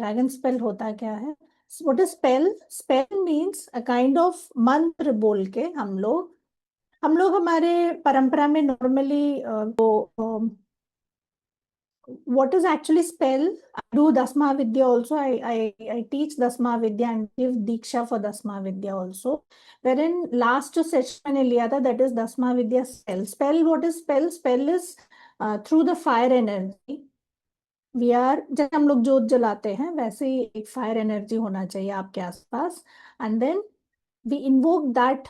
Dragon spell होता क्या है? What is spell? Spell means a kind of मंत्र बोल के हम लोग हमारे परंपरा में normally what is actually spell? I do Dasma Vidya also. I teach Dasma Vidya and give Diksha for Dasma Vidya also. Wherein last session मैंने लिया था, that is Dasma Vidya spell. Spell, what is spell? Spell is through the fire energy. We are, जैसे हम लोग जोत जलाते हैं वैसे ही एक फायर एनर्जी होना चाहिए आपके आसपास. And then we invoke that.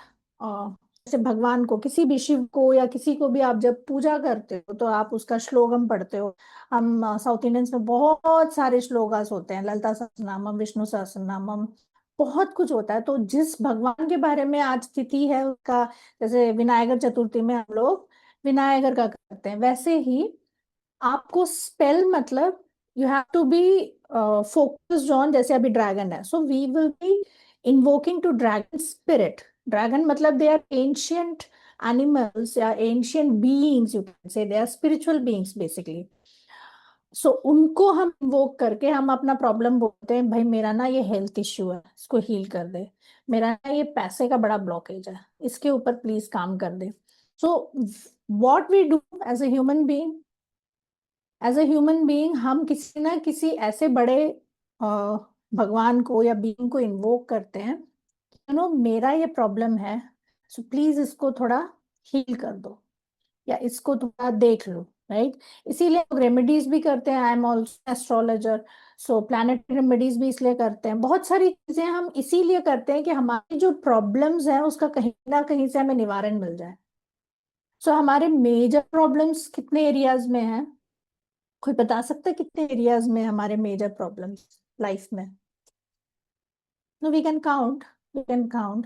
जैसे भगवान को, किसी भी शिव को या किसी को भी आप जब पूजा करते हो तो आप उसका श्लोकम पढ़ते हो. हम साउथ इंडियंस में बहुत सारे श्लोकास होते हैं, ललिता सहस्रनामम, विष्णु सहस्रनामम, बहुत कुछ होता है. तो जिस भगवान के बारे में आज तिथि है उसका, जैसे विनायक चतुर्थी में हम लोग विनायकर का करते हैं, वैसे ही आपको स्पेल मतलब you have to be focused on. जैसे अभी ड्रैगन है, so we will be invoking to dragon spirit. Dragon मतलब दे आर एंशियंट एनिमल्स या ancient beings, you can say they are spiritual beings basically. So उनको हम invoke करके हम अपना प्रॉब्लम बोलते हैं, भाई मेरा ना ये हेल्थ इश्यू है, इसको हील कर दे. मेरा ना ये पैसे का बड़ा ब्लॉकेज है, इसके ऊपर प्लीज काम कर दे. So what we do as a human being, हम किसी ना किसी ऐसे बड़े भगवान को या बीइंग को इन्वोक करते हैं, यू नो मेरा ये प्रॉब्लम है, सो प्लीज इसको थोड़ा हील कर दो या इसको थोड़ा देख लो. राइट? इसीलिए लोग रेमेडीज भी करते हैं. I am also astrologer, so planetary remedies भी इसलिए करते हैं. बहुत सारी चीजें हम इसीलिए करते हैं कि हमारी जो प्रॉब्लम्स हैं उसका कहीं ना कहीं से हमें निवारण मिल जाए. सो हमारे मेजर प्रॉब्लम्स कितने एरियाज में हैं? कोई बता सकता है कितने एरियाज में हमारे मेजर प्रॉब्लम्स लाइफ में? No, we can count. We can count.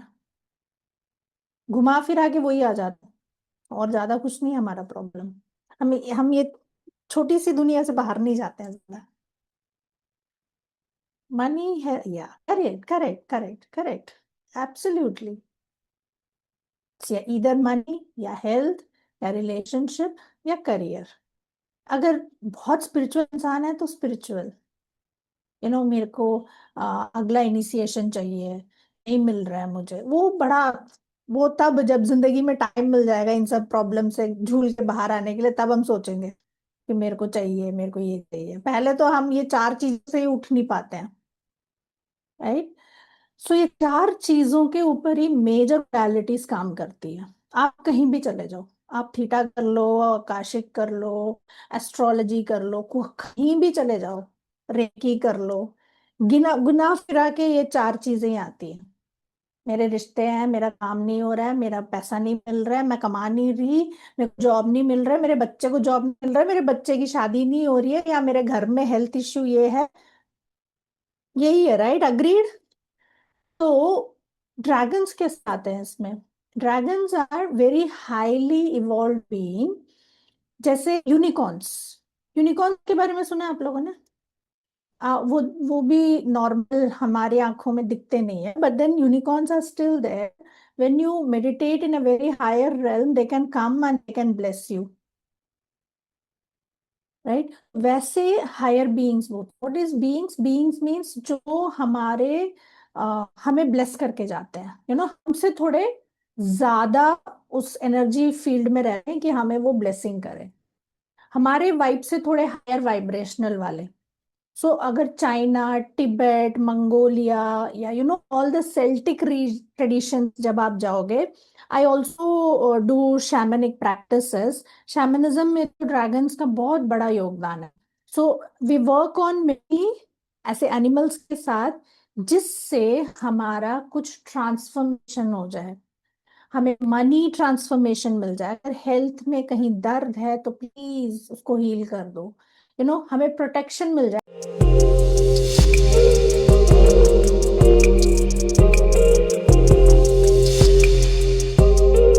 घुमा फिरा के वही आ जाता है, और ज्यादा कुछ नहीं हमारा प्रॉब्लम. हम ये छोटी सी दुनिया से बाहर नहीं जाते हैं ज्यादा. मनी है, या correct correct correct correct, absolutely. या इधर मनी या हेल्थ या रिलेशनशिप या करियर. अगर बहुत स्पिरिचुअल इंसान है तो स्पिरिचुअल, यू नो मेरे को अगला इनिशिएशन चाहिए, नहीं मिल रहा है मुझे, वो बड़ा, वो तब जब जिंदगी में टाइम मिल जाएगा इन सब प्रॉब्लम से झूल के बाहर आने के लिए, तब हम सोचेंगे कि मेरे को चाहिए, मेरे को ये चाहिए. पहले तो हम ये चार चीजों से ही उठ नहीं पाते हैं. राइट? सो ये चार चीजों के ऊपर ही मेजर रियलिटीज काम करती है. आप कहीं भी चले जाओ, आप थीटा कर लो, आकाशिक कर लो, एस्ट्रोलॉजी कर लो, कहीं भी चले जाओ, रेकी कर लो, गिना गुना फिरा के ये चार चीजें ही आती हैं. मेरे रिश्ते हैं, मेरा काम नहीं हो रहा है, मेरा पैसा नहीं मिल रहा है, मैं कमा नहीं रही, मेरे को जॉब नहीं मिल रहा है, मेरे बच्चे को जॉब नहीं मिल रहा है, मेरे बच्चे की शादी नहीं हो रही है, या मेरे घर में हेल्थ इश्यू ये है. यही है. राइट? अग्रीड. तो ड्रैगन्स के साथ हैं इसमें. Dragons are very highly evolve being. जैसे यूनिकॉर्न्स. यूनिकॉर्न के बारे में सुना है आप लोगों ने? वो भी नॉर्मल हमारी आंखों में दिखते नहीं है, but then unicorns are still there. When you meditate in a very higher realm, they can come and they can bless you. Right? वैसे हायर बीइंग्स, वो what is beings? Beings means जो हमारे हमें ब्लेस करके जाते हैं, you know हमसे थोड़े ज्यादा उस एनर्जी फील्ड में रहते हैं कि हमें वो ब्लेसिंग करें, हमारे वाइब से थोड़े हायर वाइब्रेशनल वाले. सो अगर चाइना, तिब्बत, मंगोलिया या you know all the Celtic tradition जब आप जाओगे, I also do shamanic practices. Shamanism में तो ड्रैगन्स का बहुत बड़ा योगदान है. So we work on many ऐसे एनिमल्स के साथ जिससे हमारा कुछ ट्रांसफॉर्मेशन हो जाए, हमें मनी ट्रांसफॉर्मेशन मिल जाए. अगर हेल्थ में कहीं दर्द है तो प्लीज उसको हील कर दो, यू नो हमें प्रोटेक्शन मिल जाए.